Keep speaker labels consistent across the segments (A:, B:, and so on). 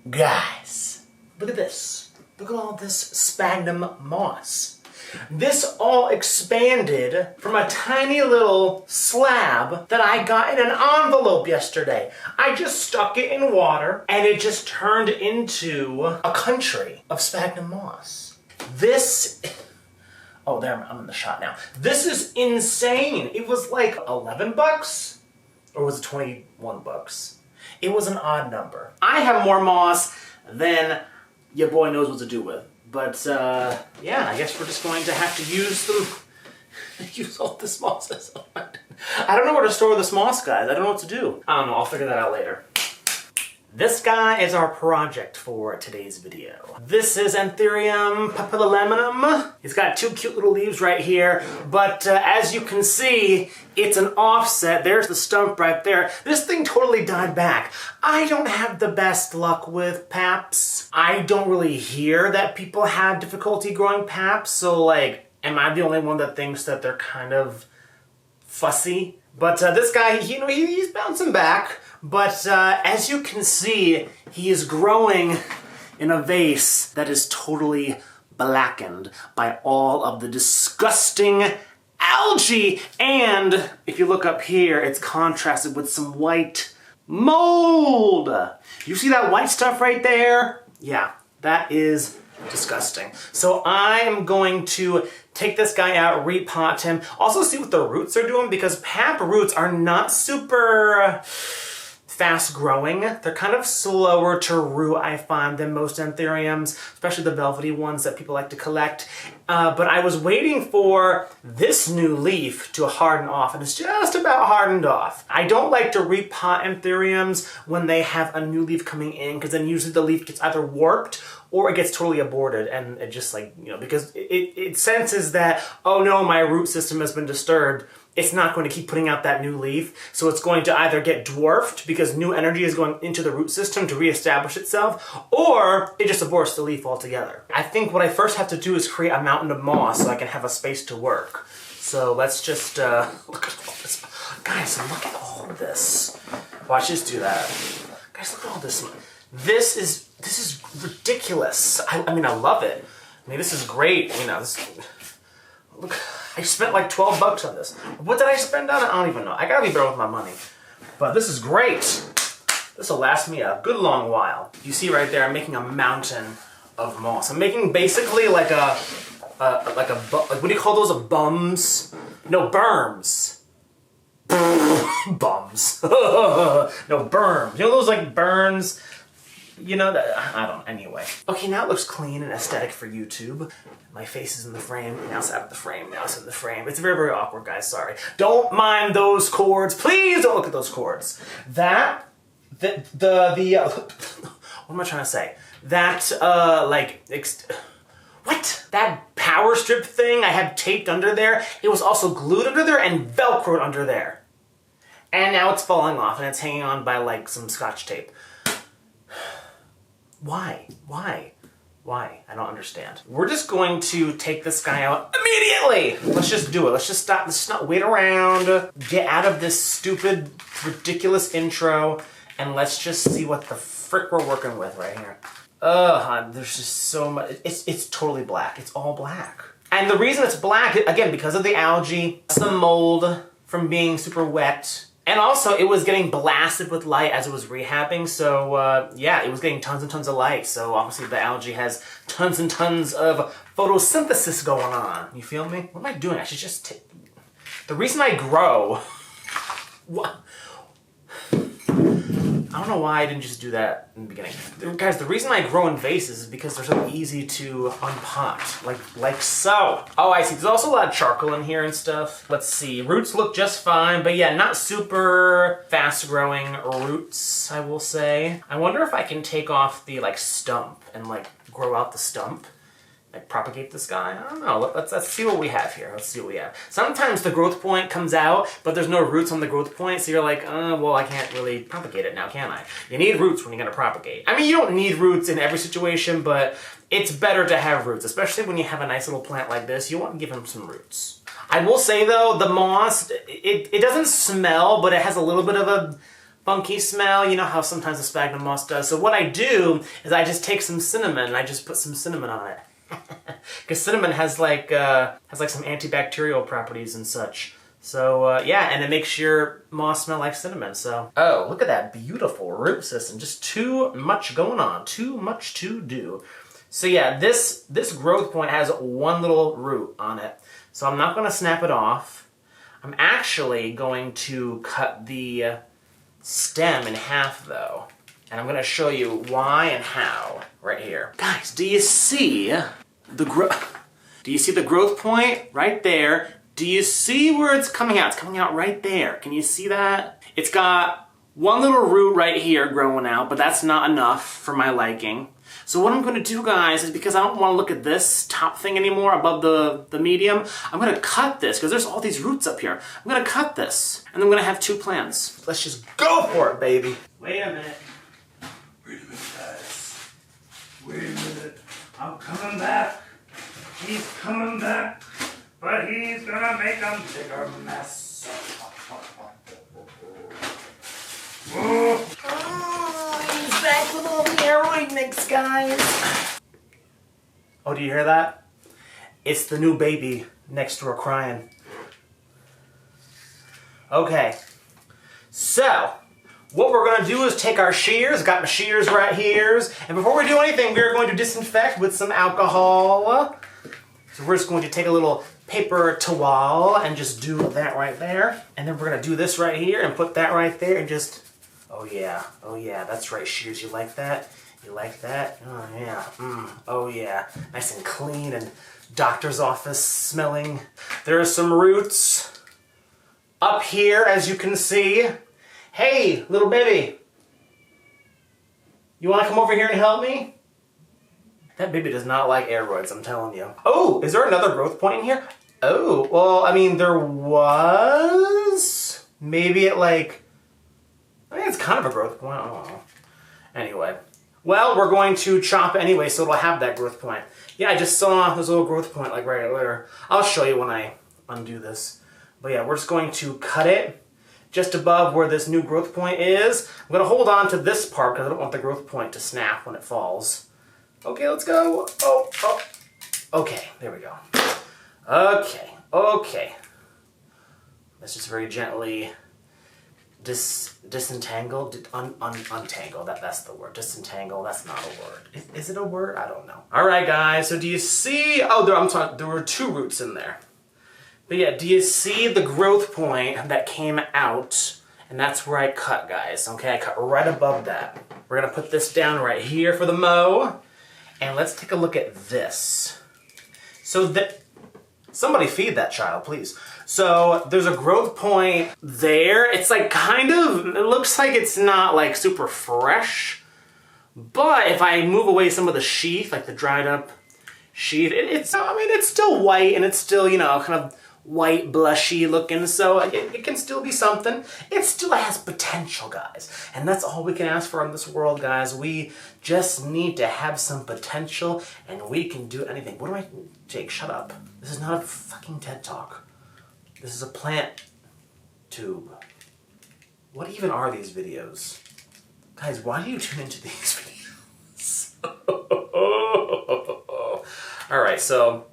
A: Guys, look at this. Look at all this sphagnum moss. This all expanded from a tiny little slab that I got in an envelope yesterday. I just stuck it in water and it just turned into a country of sphagnum moss. This, oh there, I'm in the shot now. This is insane. It was like 11 bucks or was it 21 bucks? It was an odd number. I have more moss than your boy knows what to do with. But, yeah, I guess we're just going to have to use all this moss. I don't know where to store this moss, guys. I don't know what to do. I don't know. I'll figure that out later. This guy is our project for today's video. This is Anthurium Papililaminum. He's got two cute little leaves right here, but as you can see, it's an offset. There's the stump right there. This thing totally died back. I don't have the best luck with paps. I don't really hear that people have difficulty growing paps, so like, am I the only one that thinks that they're kind of fussy? But this guy, he's bouncing back. But as you can see, he is growing in a vase that is totally blackened by all of the disgusting algae. And if you look up here, it's contrasted with some white mold. You see that white stuff right there? Yeah, that is disgusting. So I am going to take this guy out, repot him, also see what the roots are doing, because pap roots are not super fast growing. They're kind of slower to root, I find, than most anthuriums, especially the velvety ones that people like to collect. But I was waiting for this new leaf to harden off, and it's just about hardened off. I don't like to repot anthuriums when they have a new leaf coming in, because then usually the leaf gets either warped or it gets totally aborted, and it just like, because it senses that, oh no, my root system has been disturbed. It's not going to keep putting out that new leaf, so it's going to either get dwarfed because new energy is going into the root system to reestablish itself, or it just aborts the leaf altogether. I think what I first have to do is create a mountain of moss so I can have a space to work. So let's just look at all this. Guys, look at all this. Watch this do that. Guys, look at all this. This is ridiculous. I mean, I love it. I mean, this is great. Look, I spent like 12 bucks on this. What did I spend on it? I don't even know. I gotta be better with my money. But this is great. This will last me a good long while. You see right there, I'm making a mountain of moss. I'm making basically like what do you call those? Bums? No, berms. Bums. No, berms. You know those like burns? I don't, anyway. Okay, now it looks clean and aesthetic for YouTube. My face is in the frame, now it's out of the frame, now it's in the frame. It's very, very awkward, guys, sorry. Don't mind those cords. Please don't look at those cords. What am I trying to say? What? That power strip thing I had taped under there, it was also glued under there and Velcroed under there. And now it's falling off and it's hanging on by like some Scotch tape. Why? I don't understand. We're just going to take this guy out immediately. Let's just do it. Let's just stop. Let's not wait around. Get out of this stupid, ridiculous intro, and let's just see what the frick we're working with right here. There's just so much. It's totally black. It's all black. And the reason it's black, again, because of the algae, some mold from being super wet. And also, it was getting blasted with light as it was rehabbing, so yeah, it was getting tons and tons of light, so obviously the algae has tons and tons of photosynthesis going on. You feel me? What am I doing? I should just take... The reason I grow... What? I don't know why I didn't just do that in the beginning. Guys, the reason I grow in vases is because they're so easy to unpot, like so. Oh, I see. There's also a lot of charcoal in here and stuff. Let's see. Roots look just fine, but yeah, not super fast-growing roots, I will say. I wonder if I can take off the stump and grow out the stump. Propagate this guy? I don't know. Let's see what we have here. Let's see what we have. Sometimes the growth point comes out, but there's no roots on the growth point, so you're like, well, I can't really propagate it now, can I? You need roots when you're gonna propagate. I mean, you don't need roots in every situation, but it's better to have roots, especially when you have a nice little plant like this. You want to give him some roots. I will say, though, the moss, it doesn't smell, but it has a little bit of a funky smell. You know how sometimes the sphagnum moss does. So what I do is I just take some cinnamon and I just put some cinnamon on it. Because cinnamon has like some antibacterial properties and such. So yeah, and it makes your moss smell like cinnamon. So oh, look at that beautiful root system. Just too much going on. Too much to do. So yeah, this growth point has one little root on it. So I'm not going to snap it off. I'm actually going to cut the stem in half though. And I'm going to show you why and how right here. Guys, do you see the growth point right there? Do you see where it's coming out? It's coming out right there. Can you see that? It's got one little root right here growing out, but that's not enough for my liking. So what I'm going to do, guys, is because I don't want to look at this top thing anymore above the medium, I'm going to cut this because there's all these roots up here. I'm going to cut this, and I'm going to have two plants. Let's just go for it, baby. Wait a minute.
B: Wait a minute, guys. Wait a minute. I'm coming back. He's coming back. But he's gonna make a bigger mess.
A: Oh, he's back with all the aeroid mix, guys. Oh, do you hear that? It's the new baby next door crying. Okay. So, what we're going to do is take our shears, got my shears right here, and before we do anything, we're going to disinfect with some alcohol. So we're just going to take a little paper towel and just do that right there. And then we're going to do this right here and put that right there and just, oh yeah, that's right, shears, you like that? You like that? Oh yeah, oh yeah, nice and clean and doctor's office smelling. There are some roots up here, as you can see. Hey, little baby, you want to come over here and help me? That baby does not like aeroids, I'm telling you. Oh, is there another growth point in here? Oh, well, I mean, there was. Maybe it I think it's kind of a growth point, I don't know. Anyway. Well, we're going to chop anyway, so it'll have that growth point. Yeah, I just saw this little growth point right there. I'll show you when I undo this. But yeah, we're just going to cut it just above where this new growth point is. I'm going to hold on to this part because I don't want the growth point to snap when it falls. Okay, let's go. Oh. Okay, there we go. Okay. Let's just very gently disentangle, untangle. That's the word. Disentangle. That's not a word. Is it a word? I don't know. All right, guys. So do you see? Oh, there were two roots in there. But yeah, do you see the growth point that came out? And that's where I cut, guys. Okay, I cut right above that. We're gonna put this down right here for the mow. And let's take a look at this. So somebody feed that child, please. So there's a growth point there. It's it looks like it's not super fresh. But if I move away some of the sheath, like the dried up sheath, it's still white and it's still, kind of white, blushy looking, so it can still be something. It still has potential, guys. And that's all we can ask for in this world, guys. We just need to have some potential, and we can do anything. What do I... Jake, shut up. This is not a fucking TED Talk. This is a plant tube. What even are these videos? Guys, why do you tune into these videos? Alright, so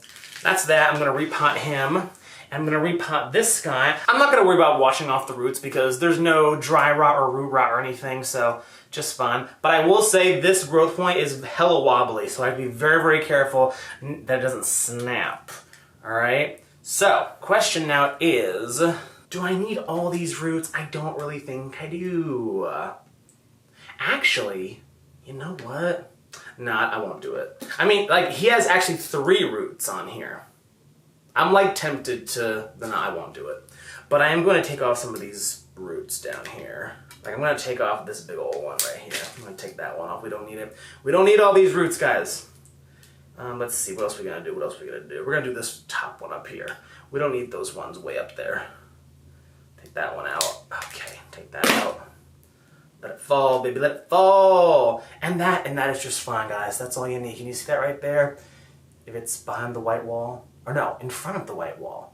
A: that's that. I'm going to repot him. I'm going to repot this guy. I'm not going to worry about washing off the roots because there's no dry rot or root rot or anything, so just fine. But I will say this growth point is hella wobbly, so I have to be very, very careful that it doesn't snap. Alright? So, question now is, do I need all these roots? I don't really think I do. Actually, you know what? Nah, I won't do it. I mean, he has actually 3 roots on here. I'm tempted to, no, I won't do it. But I am going to take off some of these roots down here. I'm going to take off this big old one right here. I'm going to take that one off. We don't need it. We don't need all these roots, guys. Let's see, what else are we going to do? We're going to do this top one up here. We don't need those ones way up there. Take that one out. Okay, take that out. Let it fall, baby, let it fall. And that is just fine, guys. That's all you need. Can you see that right there? If it's behind the white wall, or no, in front of the white wall,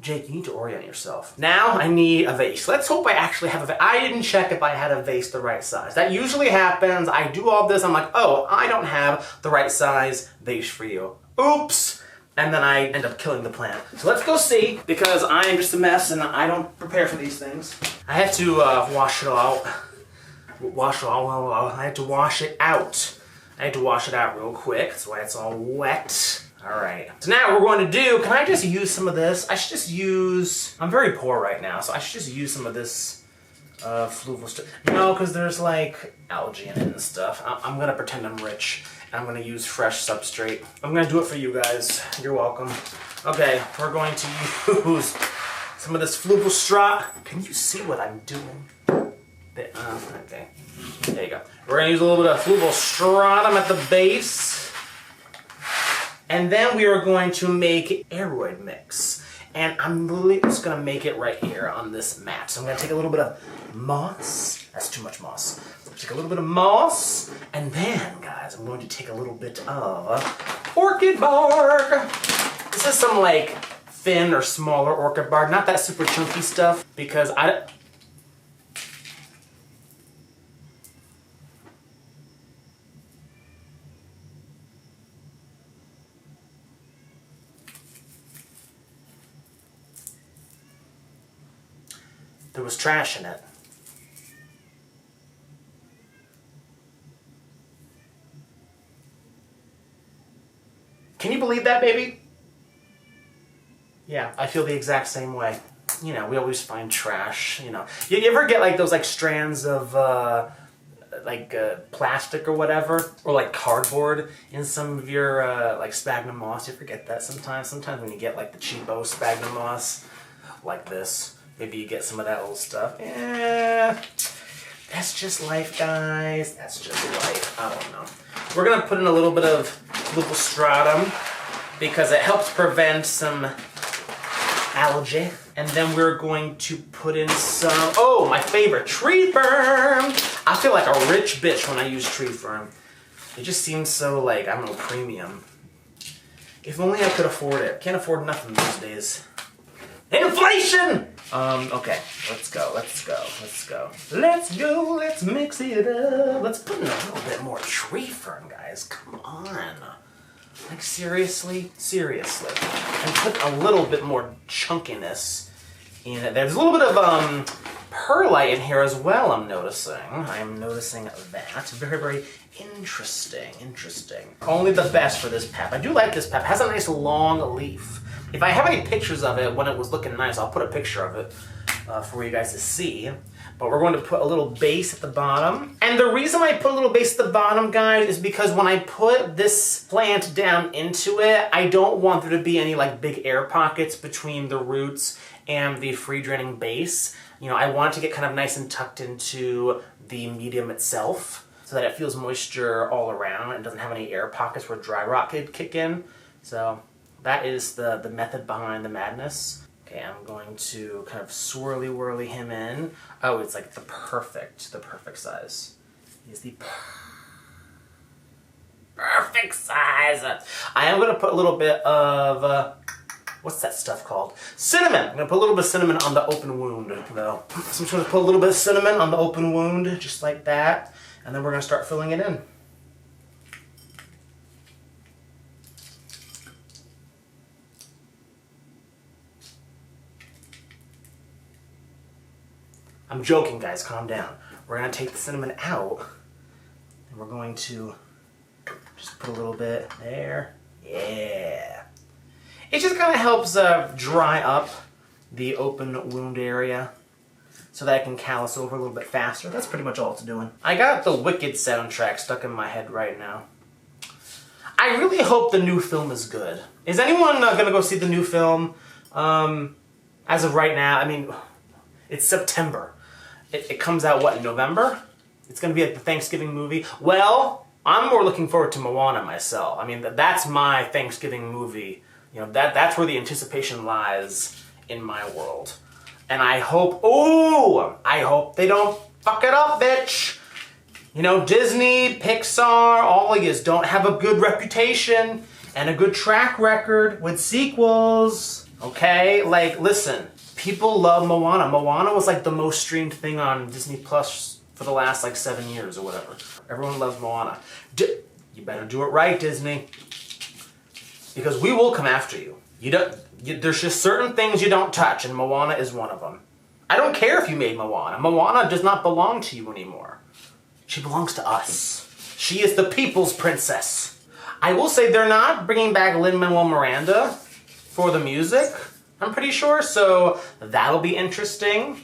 A: Jake, you need to orient yourself. Now I need a vase. Let's hope I actually have a vase. I didn't check if I had a vase the right size. That usually happens. I do all this. I'm like, oh, I don't have the right size vase for you. Oops. And then I end up killing the plant. So let's go see, because I am just a mess and I don't prepare for these things. I have to wash it all out. I had to wash it out. I had to wash it out real quick. That's why it's all wet. All right. So now what we're going to do, can I just use some of this? I should just use, I'm very poor right now, so I should just use some of this fluval stuff. No, because there's like algae in it and stuff. I'm going to pretend I'm rich, and I'm going to use fresh substrate. I'm going to do it for you guys. You're welcome. Okay, we're going to use some of this fluval straw. Can you see what I'm doing? Okay, there you go. We're going to use a little bit of fluval stratum at the base. And then we are going to make aeroid mix. And I'm literally just going to make it right here on this mat. So I'm going to take a little bit of moss. That's too much moss. Take a little bit of moss. And then, guys, I'm going to take a little bit of orchid bark. This is some like thin or smaller orchid bark. Not that super chunky stuff. Because there was trash in it. Can you believe that, baby? Yeah, I feel the exact same way. You know, we always find trash, you know. You ever get like those like strands of plastic or whatever, or like cardboard in some of your like sphagnum moss? You ever get that sometimes? Sometimes when you get like the cheapo sphagnum moss, like this, maybe you get some of that old stuff. Yeah, that's just life, guys. That's just life. I don't know. We're gonna put in a little bit of little stratum because it helps prevent some algae. And then we're going to put in some, oh, my favorite, tree fern. I feel like a rich bitch when I use tree fern. It just seems so like, I don't know, premium. If only I could afford it. Can't afford nothing these days. Inflation! Okay, let's go. Let's mix it up. Let's put in a little bit more tree fern, guys. Come on. Like, seriously? Seriously. And put a little bit more chunkiness in it. There's a little bit of perlite in here as well, I'm noticing. I'm noticing that. Very, very interesting. Only the best for this pep. I do like this pep. It has a nice long leaf. If I have any pictures of it when it was looking nice, I'll put a picture of it for you guys to see. But we're going to put a little base at the bottom. And the reason I put a little base at the bottom, guys, is because when I put this plant down into it, I don't want there to be any like big air pockets between the roots and the free draining base. You know, I want it to get kind of nice and tucked into the medium itself so that it feels moisture all around and doesn't have any air pockets where dry rot could kick in. So that is the method behind the madness. Okay, I'm going to kind of swirly-whirly him in. Oh, it's like the perfect size. He's the perfect size. I am going to put a little bit of, what's that stuff called? Cinnamon. I'm going to put a little bit of cinnamon on the open wound, though. So I'm just going to put a little bit of cinnamon on the open wound, just like that. And then we're going to start filling it in. I'm joking, guys, calm down. We're gonna take the cinnamon out, and we're going to just put a little bit there. Yeah. It just kind of helps dry up the open wound area so that I can callus over a little bit faster. That's pretty much all it's doing. I got the Wicked soundtrack stuck in my head right now. I really hope the new film is good. Is anyone gonna go see the new film? As of right now, I mean, it's September. It comes out, what, in November? It's going to be like the Thanksgiving movie. Well, I'm more looking forward to Moana myself. I mean, that's my Thanksgiving movie. You know, that's where the anticipation lies in my world. And I hope they don't fuck it up, bitch. You know, Disney, Pixar, all of yous don't have a good reputation and a good track record with sequels. Okay? Like, listen, people love Moana. Moana was like the most streamed thing on Disney Plus for the last like 7 years or whatever. Everyone loves Moana. You better do it right, Disney. Because we will come after you. There's just certain things you don't touch, and Moana is one of them. I don't care if you made Moana. Moana does not belong to you anymore. She belongs to us. She is the people's princess. I will say they're not bringing back Lin-Manuel Miranda for the music, I'm pretty sure, so that'll be interesting.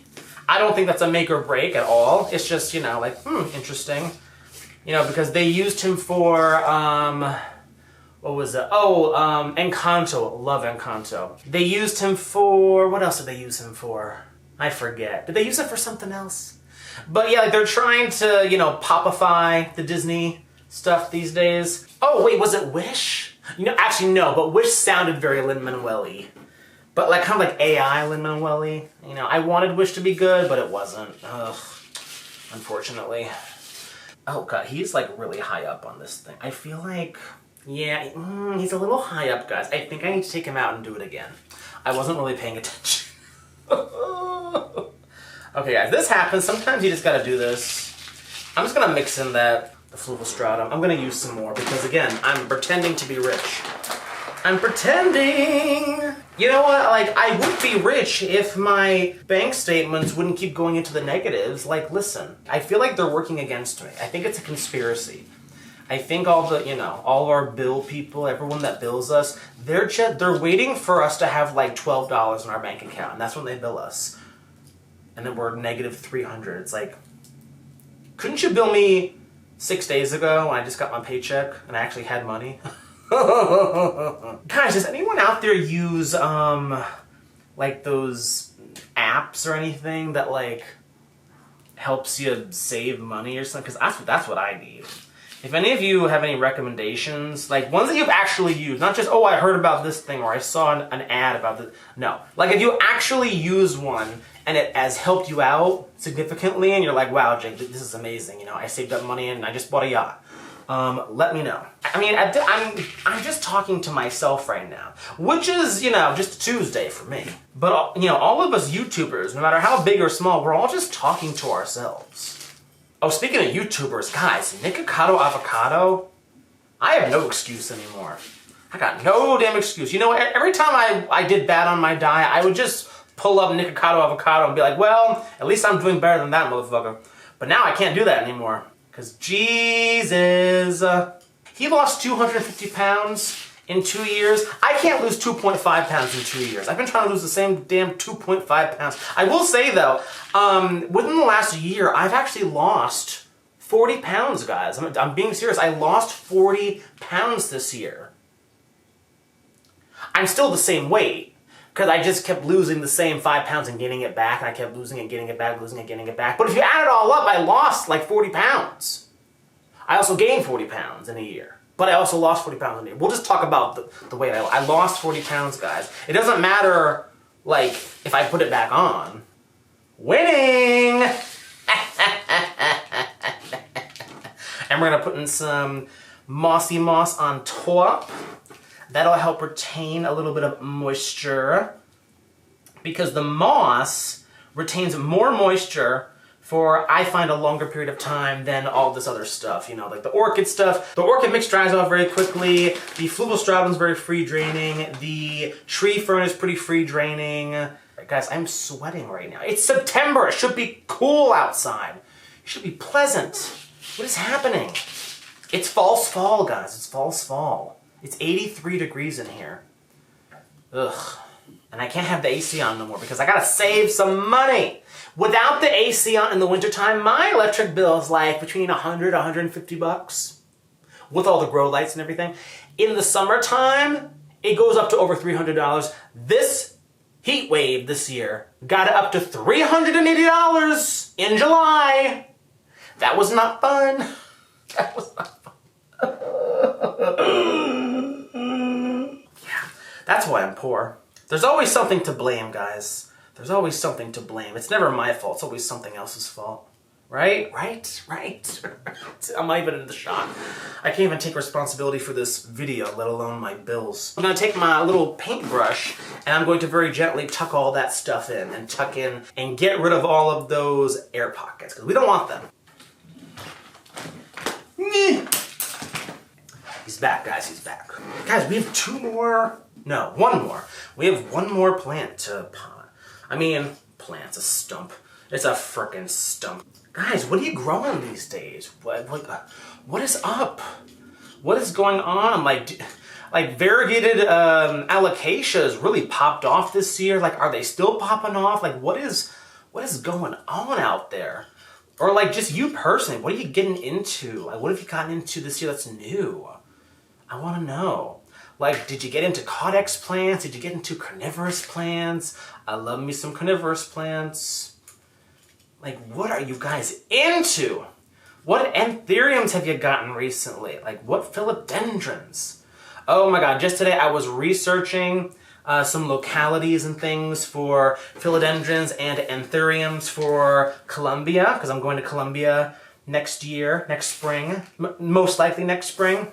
A: I don't think that's a make or break at all. It's just, like, interesting. Because they used him for, what was it? Oh, Encanto. Love Encanto. They used him for, what else did they use him for? I forget. Did they use it for something else? But yeah, like they're trying to, popify the Disney stuff these days. Oh, wait, was it Wish? Actually, no, but Wish sounded very Lin-Manuel-y. But like kind of like AI Lin-Manuel-y. I wanted Wish to be good, but it wasn't. Ugh, unfortunately. Oh god, he's like really high up on this thing. I feel like, yeah, he's a little high up, guys. I think I need to take him out and do it again. I wasn't really paying attention. Okay, guys, this happens. Sometimes you just gotta do this. I'm just gonna mix in the fluvistratum. I'm gonna use some more because, again, I'm pretending to be rich. I'm pretending! You know what? Like, I would be rich if my bank statements wouldn't keep going into the negatives. Like, listen, I feel like they're working against me. I think it's a conspiracy. I think all of our bill people, everyone that bills us, they're waiting for us to have like $12 in our bank account, and that's when they bill us. And then we're negative 300. It's like, couldn't you bill me 6 days ago when I just got my paycheck and I actually had money? Guys, does anyone out there use like those apps or anything that like helps you save money or something? Because that's what I need. If any of you have any recommendations, like ones that you've actually used, not just, oh, I heard about this thing or I saw an ad about this. No. Like if you actually use one and it has helped you out significantly and you're like, wow, Jake, this is amazing. I saved up money and I just bought a yacht. Let me know. I mean, I'm just talking to myself right now, which is, just Tuesday for me. But, all of us YouTubers, no matter how big or small, we're all just talking to ourselves. Oh, speaking of YouTubers, guys, Nikocado Avocado, I have no excuse anymore. I got no damn excuse. Every time I did bad on my diet, I would just pull up Nikocado Avocado and be like, well, at least I'm doing better than that motherfucker. But now I can't do that anymore. Because Jesus, he lost 250 pounds in 2 years. I can't lose 2.5 pounds in 2 years. I've been trying to lose the same damn 2.5 pounds. I will say though, within the last year, I've actually lost 40 pounds, guys. I'm being serious. I lost 40 pounds this year. I'm still the same weight. Because I just kept losing the same 5 pounds and gaining it back, and I kept losing it, getting it back, losing it, getting it back. But if you add it all up, I lost like 40 pounds. I also gained 40 pounds in a year. But I also lost 40 pounds in a year. We'll just talk about the weight I lost 40 pounds, guys. It doesn't matter, like, if I put it back on. Winning! And we're going to put in some Mossy Moss on top. That'll help retain a little bit of moisture because the moss retains more moisture for, I find, a longer period of time than all this other stuff, like the orchid stuff. The orchid mix dries off very quickly. The fluvistratum is very free draining. The tree fern is pretty free draining. Right, guys, I'm sweating right now. It's September. It should be cool outside. It should be pleasant. What is happening? It's false fall, guys. It's false fall. It's 83 degrees in here. Ugh. And I can't have the AC on no more because I gotta save some money. Without the AC on in the wintertime, my electric bill is like between 100 150 bucks. With all the grow lights and everything. In the summertime, it goes up to over $300. This heat wave this year got it up to $380 in July. That was not fun. That was not fun. Yeah, that's why I'm poor. There's always something to blame, guys. There's always something to blame. It's never my fault. It's always something else's fault. Right? I'm not even in the shot. I can't even take responsibility for this video, let alone my bills. I'm gonna take my little paintbrush and I'm going to very gently tuck all that stuff in and tuck in and get rid of all of those air pockets, because we don't want them. He's back, guys, he's back. Guys, we have one more. We have one more plant to pot. I mean, plant's a stump. It's a frickin' stump. Guys, what are you growing these days? What is up? What is going on? Like variegated alocasias really popped off this year. Like, are they still popping off? Like, what is going on out there? Or like, just you personally, what are you getting into? Like, what have you gotten into this year that's new? I want to know. Like, did you get into caudex plants? Did you get into carnivorous plants? I love me some carnivorous plants. Like, what are you guys into? What anthuriums have you gotten recently? Like, what philodendrons? Oh my god, just today I was researching some localities and things for philodendrons and anthuriums for Colombia, because I'm going to Colombia next spring, most likely next spring,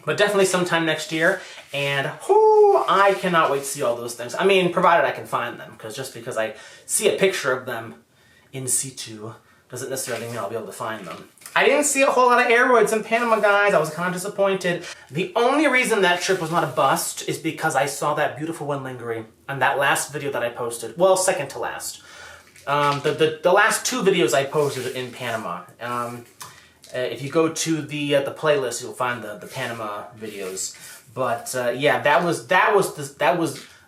A: but definitely sometime next year, and I cannot wait to see all those things. I mean, provided I can find them, because just because I see a picture of them in situ doesn't necessarily mean I'll be able to find them. I didn't see a whole lot of aeroids in Panama, guys. I was kind of disappointed. The only reason that trip was not a bust is because I saw that beautiful one lingering on that last video that I posted. Well, second to last. The last two videos I posted in Panama. If you go to the playlist, you'll find the Panama videos. But yeah, that was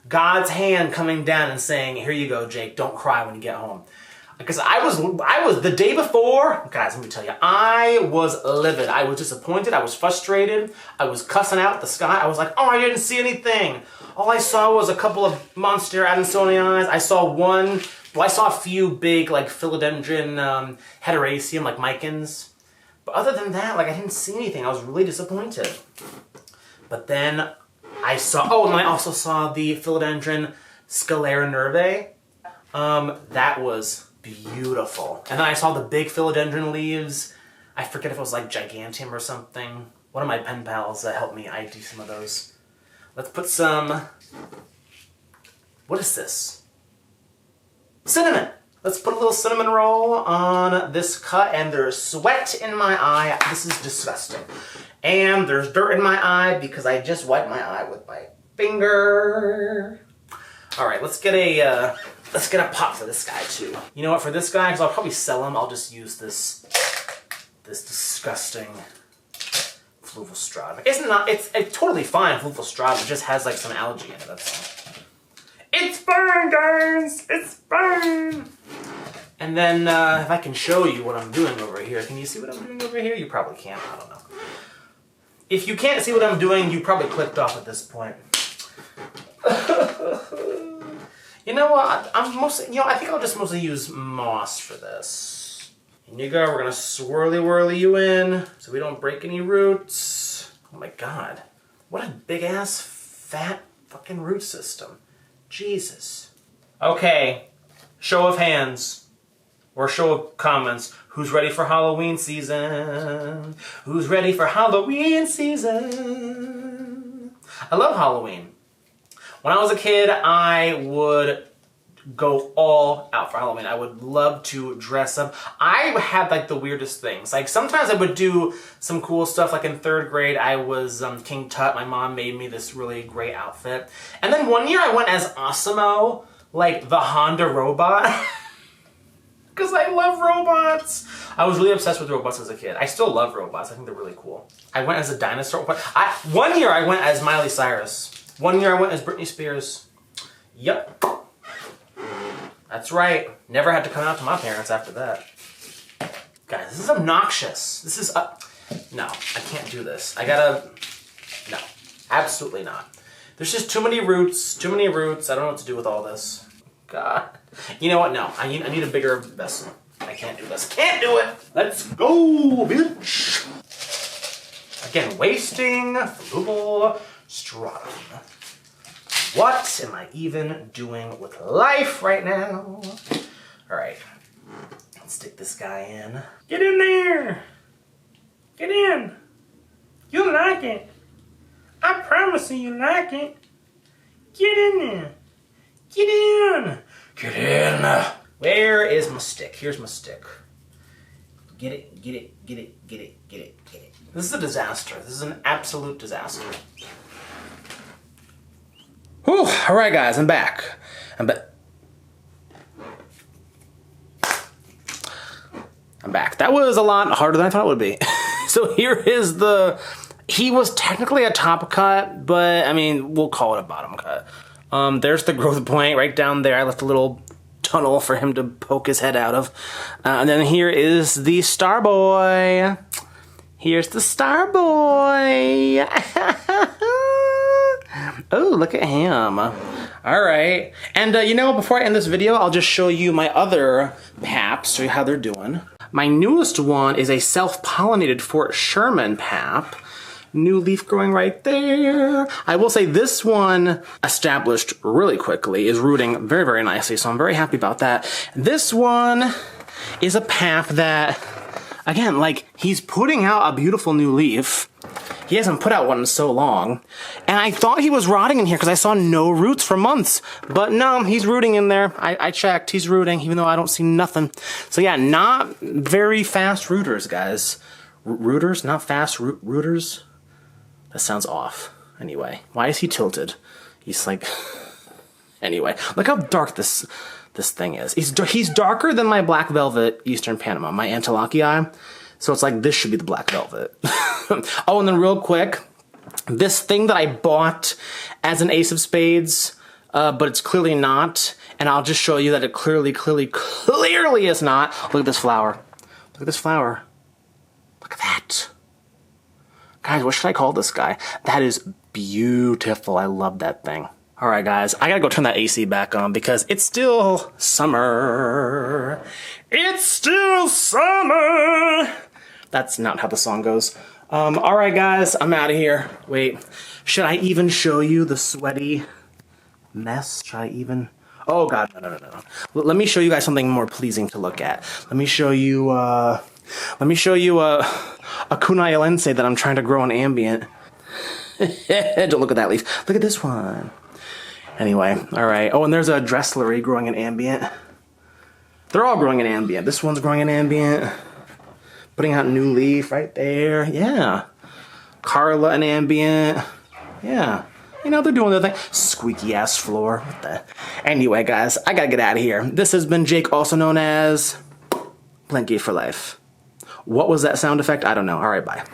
A: God's hand coming down and saying, "Here you go, Jake. Don't cry when you get home." Because I was the day before, guys, let me tell you, I was livid. I was disappointed. I was frustrated. I was cussing out the sky. I was like, oh, I didn't see anything. All I saw was a couple of monster Adansonii. I saw a few big, like, philodendron heteroecium, like micans. But other than that, like, I didn't see anything. I was really disappointed. But then and I also saw the philodendron scalera nervae. That was beautiful. And then I saw the big philodendron leaves. I forget if it was like gigantium or something. One of my pen pals helped me ID some of those. Let's put some... What is this? Cinnamon! Let's put a little cinnamon roll on this cut, and there's sweat in my eye. This is disgusting. And there's dirt in my eye because I just wiped my eye with my finger. Alright, let's get a pot for this guy too. You know what, for this guy, because I'll probably sell him, I'll just use this disgusting fluvostratum. It's totally fine, fluvostratum. It just has like some algae in it, that's all. It's fine, guys! It's fine! And then, if I can show you what I'm doing over here. Can you see what I'm doing over here? You probably can't, I don't know. If you can't see what I'm doing, you probably clicked off at this point. You know what? I think I'll just mostly use moss for this. Here you go. We're gonna swirly whirly you in so we don't break any roots. Oh my god. What a big ass fat fucking root system. Jesus. Okay. Show of hands. Or show of comments. Who's ready for Halloween season? Who's ready for Halloween season? I love Halloween. When I was a kid, I would go all out for Halloween. I would love to dress up. I had like the weirdest things. Like sometimes I would do some cool stuff. Like in 3rd grade, I was King Tut. My mom made me this really great outfit. And then one year I went as Osimo, like the Honda robot. Because I love robots. I was really obsessed with robots as a kid. I still love robots. I think they're really cool. I went as a dinosaur. One year I went as Miley Cyrus. One year I went as Britney Spears. Yep. That's right. Never had to come out to my parents after that. Guys, this is obnoxious. This is... No, I can't do this. No, absolutely not. There's just too many roots. Too many roots. I don't know what to do with all this. God. You know what? No. I need a bigger vessel. I can't do this. Can't do it! Let's go, bitch! Again, wasting fluvostratum. What am I even doing with life right now? Alright. Let's stick this guy in. Get in there! Get in! You'll like it. I promise you like it. Get in there. Get in. Get in. Where is my stick? Here's my stick. Get it, get it, get it, get it, get it, get it. This is a disaster. This is an absolute disaster. Whew, all right, guys, I'm back. I'm back. That was a lot harder than I thought it would be. So here is he was technically a top cut, but I mean, we'll call it a bottom cut. There's the growth point right down there. I left a little tunnel for him to poke his head out of. And then here is the Star Boy. Here's the Star Boy. Oh, look at him. All right. And, you know, before I end this video, I'll just show you my other paps, show you how they're doing. My newest one is a self-pollinated Fort Sherman pap. New leaf growing right there. I will say this one established really quickly, is rooting very, very nicely, so I'm very happy about that. This one is a pap that, again, like, he's putting out a beautiful new leaf. He hasn't put out one in so long. And I thought he was rotting in here because I saw no roots for months. But no, he's rooting in there. I checked, he's rooting, even though I don't see nothing. So yeah, not very fast rooters, guys. Rooters? Not fast rooters? That sounds off. Anyway, why is he tilted? He's like... Anyway, look how dark this thing is. He's darker than my Black Velvet Eastern Panama, my Antilocii. So it's like, this should be the Black Velvet. Oh, and then real quick, this thing that I bought as an Ace of Spades, but it's clearly not, and I'll just show you that it clearly is not. Look at this flower. Look at this flower. Look at that. Guys, what should I call this guy? That is beautiful. I love that thing. All right, guys, I gotta go turn that AC back on because it's still summer. It's still summer. That's not how the song goes. All right, guys, I'm out of here. Wait, should I even show you the sweaty mess? Should I even? Oh God, no. Let me show you guys something more pleasing to look at. Let me show you a Kunailense that I'm trying to grow in ambient. Don't look at that leaf. Look at this one. Anyway, all right. Oh, and there's a Dresslery growing in ambient. They're all growing in ambient. This one's growing in ambient. Putting out new leaf right there. Yeah. Carla in ambient. Yeah. You know, they're doing their thing. Squeaky ass floor. What the? Anyway, guys, I gotta get out of here. This has been Jake, also known as Blanky for Life. What was that sound effect? I don't know. All right, bye.